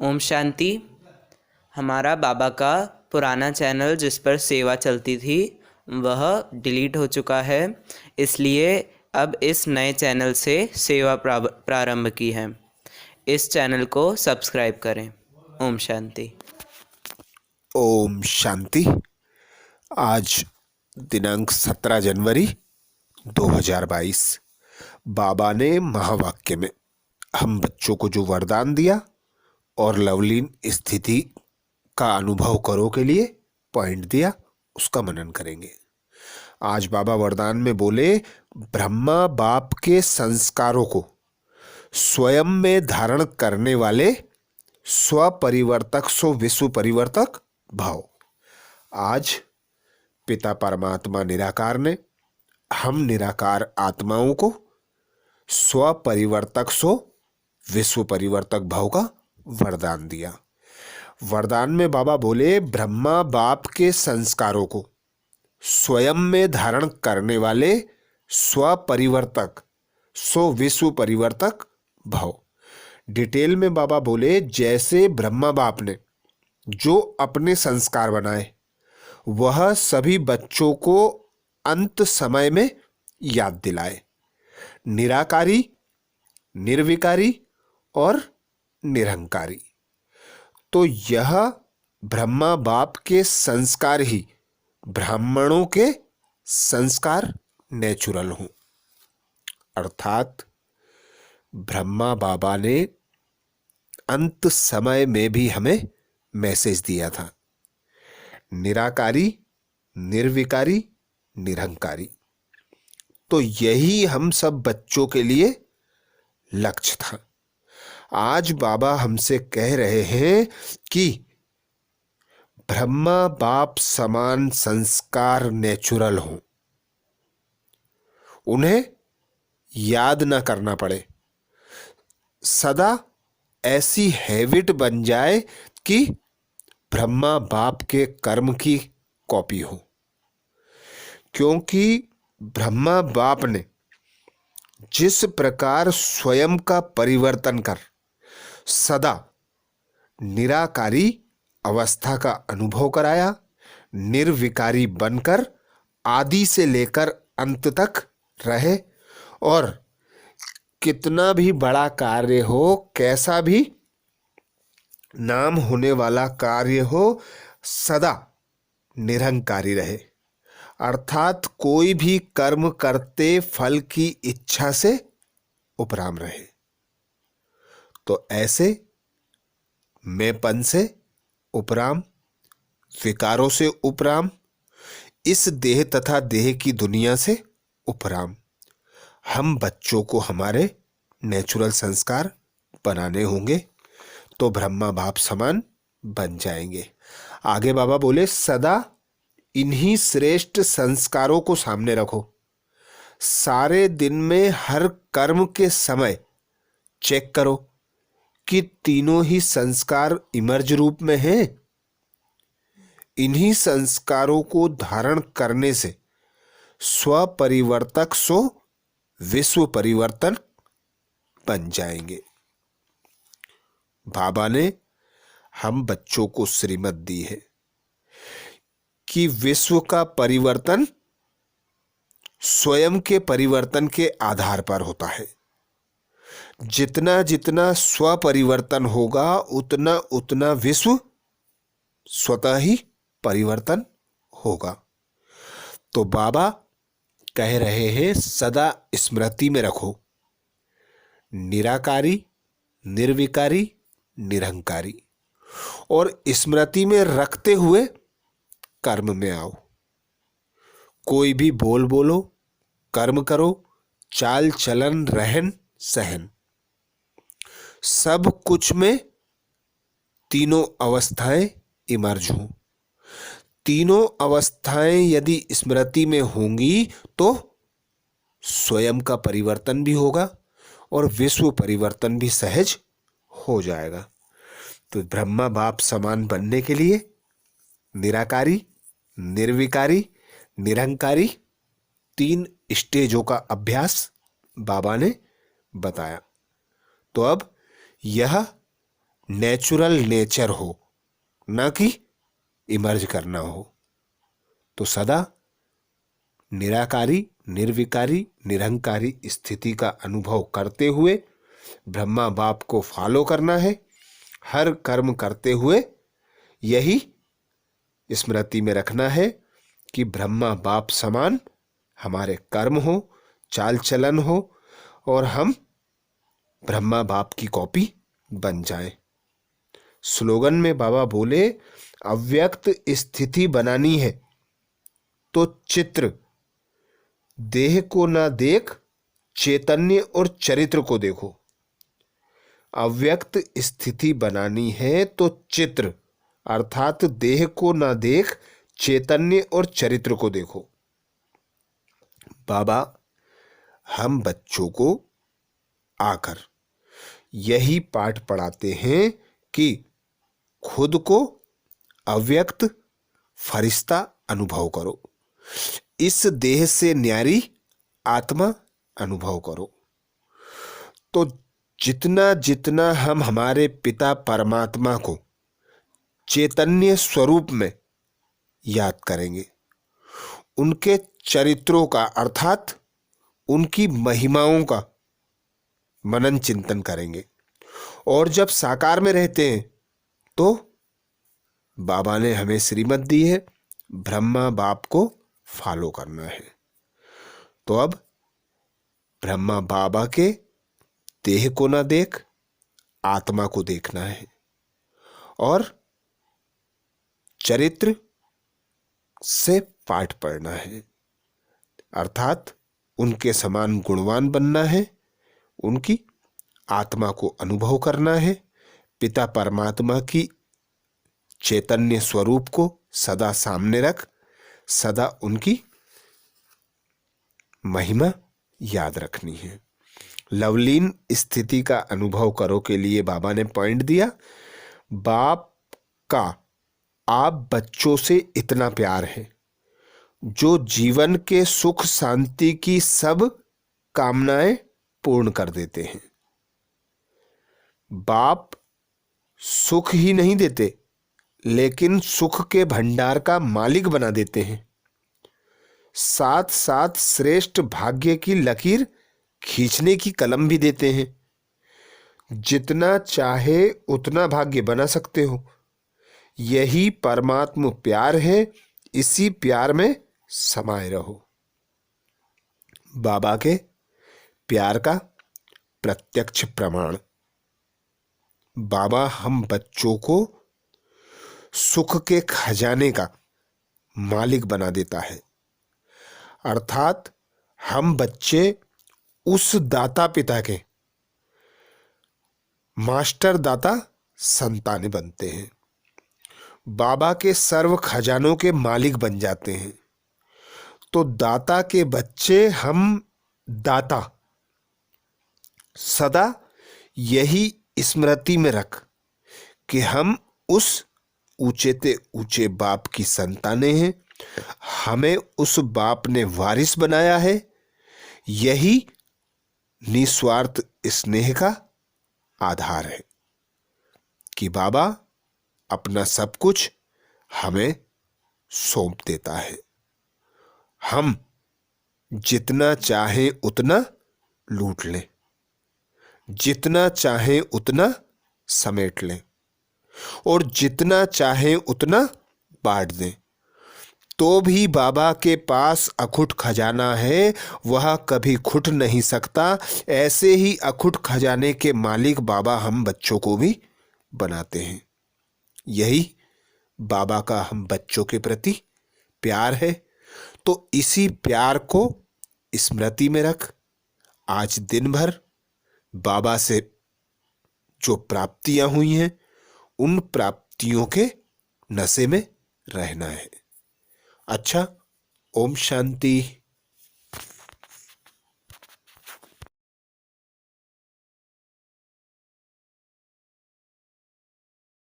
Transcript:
ओम शांति। हमारा बाबा का पुराना चैनल जिस पर सेवा चलती थी वह डिलीट हो चुका है, इसलिए अब इस नए चैनल से सेवा प्रारंभ की है। इस चैनल को सब्सक्राइब करें। ओम शांति। ओम शांति। आज दिनांक 17 जनवरी 2022 बाबा ने महावाक्य में हम बच्चों को जो वरदान दिया और लवलीन स्थिति का अनुभव करो के लिए पॉइंट दिया, उसका मनन करेंगे। आज बाबा वरदान में बोले, ब्रह्मा बाप के संस्कारों को स्वयं में धारण करने वाले स्वपरिवर्तक सो विश्व परिवर्तक भाव। आज पिता परमात्मा निराकार ने हम निराकार आत्माओं को स्वपरिवर्तक सो विश्व परिवर्तक भाव का वरदान दिया। वरदान में बाबा बोले, ब्रह्मा बाप के संस्कारों को स्वयं में धारण करने वाले स्वपरिवर्तक सो विश्व परिवर्तक भाव। डिटेल में बाबा बोले, जैसे ब्रह्मा बाप ने जो अपने संस्कार बनाए वह सभी बच्चों को अंत समय में याद दिलाए। निराकारी, निर्विकारी और निरंकारी। तो यह ब्रह्मा बाप के संस्कार ही ब्राह्मणों के संस्कार नेचुरल हों। अर्थात ब्रह्मा बाबा ने अंत समय में भी हमें मैसेज दिया था, निराकारी, निर्विकारी, निरंकारी। तो यही हम सब बच्चों के लिए लक्ष्य था। आज बाबा हमसे कह रहे हैं कि ब्रह्मा बाप समान संस्कार नेचुरल हों, उन्हें याद ना करना पड़े, सदा ऐसी हैबिट बन जाए कि ब्रह्मा बाप के कर्म की कॉपी हो। क्योंकि ब्रह्मा बाप ने जिस प्रकार स्वयं का परिवर्तन कर सदा निराकारी अवस्था का अनुभव कराया, निर्विकारी बनकर आदि से लेकर अंत तक रहे, और कितना भी बड़ा कार्य हो, कैसा भी नाम होने वाला कार्य हो, सदा निरंकारी रहे। अर्थात कोई भी कर्म करते फल की इच्छा से उपराम रहे। तो ऐसे मैंपन से उपराम, विकारों से उपराम, इस देह तथा देह की दुनिया से उपराम हम बच्चों को हमारे नेचुरल संस्कार बनाने होंगे, तो ब्रह्मा बाप समान बन जाएंगे। आगे बाबा बोले, सदा इन्हीं श्रेष्ठ संस्कारों को सामने रखो। सारे दिन में हर कर्म के समय चेक करो कि तीनों ही संस्कार इमर्ज रूप में हैं। इन्हीं संस्कारों को धारण करने से स्वपरिवर्तक सो विश्व परिवर्तन बन जाएंगे। बाबा ने हम बच्चों को श्रीमत दी है कि विश्व का परिवर्तन स्वयं के परिवर्तन के आधार पर होता है। जितना जितना स्वपरिवर्तन होगा उतना उतना विश्व स्वतः ही परिवर्तन होगा। तो बाबा कह रहे हैं, सदा स्मृति में रखो, निराकारी, निर्विकारी, निरंकारी, और स्मृति में रखते हुए कर्म में आओ। कोई भी बोल बोलो, कर्म करो, चाल चलन रहन सहन, सब कुछ में तीनों अवस्थाएं इमर्ज हों। तीनों अवस्थाएं यदि स्मृति में होंगी तो स्वयं का परिवर्तन भी होगा और विश्व परिवर्तन भी सहज हो जाएगा। तो ब्रह्मा बाप समान बनने के लिए निराकारी, निर्विकारी, निरंकारी, 3 स्टेजों का अभ्यास बाबा ने बताया। तो अब यह नेचुरल नेचर हो, ना कि इमर्ज करना हो। तो सदा निराकारी, निर्विकारी, निरहंकारी स्थिति का अनुभव करते हुए ब्रह्मा बाप को फॉलो करना है। हर कर्म करते हुए यही स्मृति में रखना है कि ब्रह्मा बाप समान हमारे कर्म हो, चाल चलन हो और हम ब्रह्मा बाप की कॉपी बन जाएं। स्लोगन में बाबा बोले, अव्यक्त स्थिति बनानी है तो चित्र, देह को ना देख चैतन्य और चरित्र को देखो। अव्यक्त स्थिति बनानी है तो चित्र अर्थात देह को ना देख चैतन्य और चरित्र को देखो। बाबा हम बच्चों को आकर यही पाठ पढ़ाते हैं कि खुद को अव्यक्त फरिश्ता अनुभव करो, इस देह से न्यारी आत्मा अनुभव करो। तो जितना जितना हम हमारे पिता परमात्मा को चैतन्य स्वरूप में याद करेंगे, उनके चरित्रों का अर्थात उनकी महिमाओं का मनन चिंतन करेंगे, और जब साकार में रहते हैं तो बाबा ने हमें श्रीमत दी है, ब्रह्मा बाप को फॉलो करना है। तो अब ब्रह्मा बाबा के देह को ना देख आत्मा को देखना है और चरित्र से पाठ पढ़ना है, अर्थात उनके समान गुणवान बनना है, उनकी आत्मा को अनुभव करना है, पिता परमात्मा की चैतन्य स्वरूप को सदा सामने रख सदा उनकी महिमा याद रखनी है। लवलीन स्थिति का अनुभव करो के लिए बाबा ने पॉइंट दिया, बाप का आप बच्चों से इतना प्यार है जो जीवन के सुख शांति की सब कामनाएं पूर्ण कर देते हैं। बाप सुख ही नहीं देते लेकिन सुख के भंडार का मालिक बना देते हैं, साथ साथ श्रेष्ठ भाग्य की लकीर खींचने की कलम भी देते हैं। जितना चाहे उतना भाग्य बना सकते हो, यही परमात्मा प्यार है, इसी प्यार में समाये रहो। बाबा के प्यार का प्रत्यक्ष प्रमाण, बाबा हम बच्चों को सुख के खजाने का मालिक बना देता है, अर्थात हम बच्चे उस दाता पिता के मास्टर दाता संतानें बनते हैं, बाबा के सर्व खजानों के मालिक बन जाते हैं। तो दाता के बच्चे हम दाता, सदा यही स्मृति में रख कि हम उस ऊंचे ते ऊंचे बाप की संतानें हैं, हमें उस बाप ने वारिस बनाया है। यही निस्वार्थ स्नेह का आधार है कि बाबा अपना सब कुछ हमें सौंप देता है, हम जितना चाहें उतना लूट लें, जितना चाहें उतना समेट लें और जितना चाहें उतना बांट दें, तो भी बाबा के पास अखुट खजाना है, वह कभी खुट नहीं सकता। ऐसे ही अखुट खजाने के मालिक बाबा हम बच्चों को भी बनाते हैं। यही बाबा का हम बच्चों के प्रति प्यार है। तो इसी प्यार को स्मृति में रख आज दिन भर बाबा से जो प्राप्तियां हुई हैं उन प्राप्तियों के नशे में रहना है। अच्छा, ओम शांति।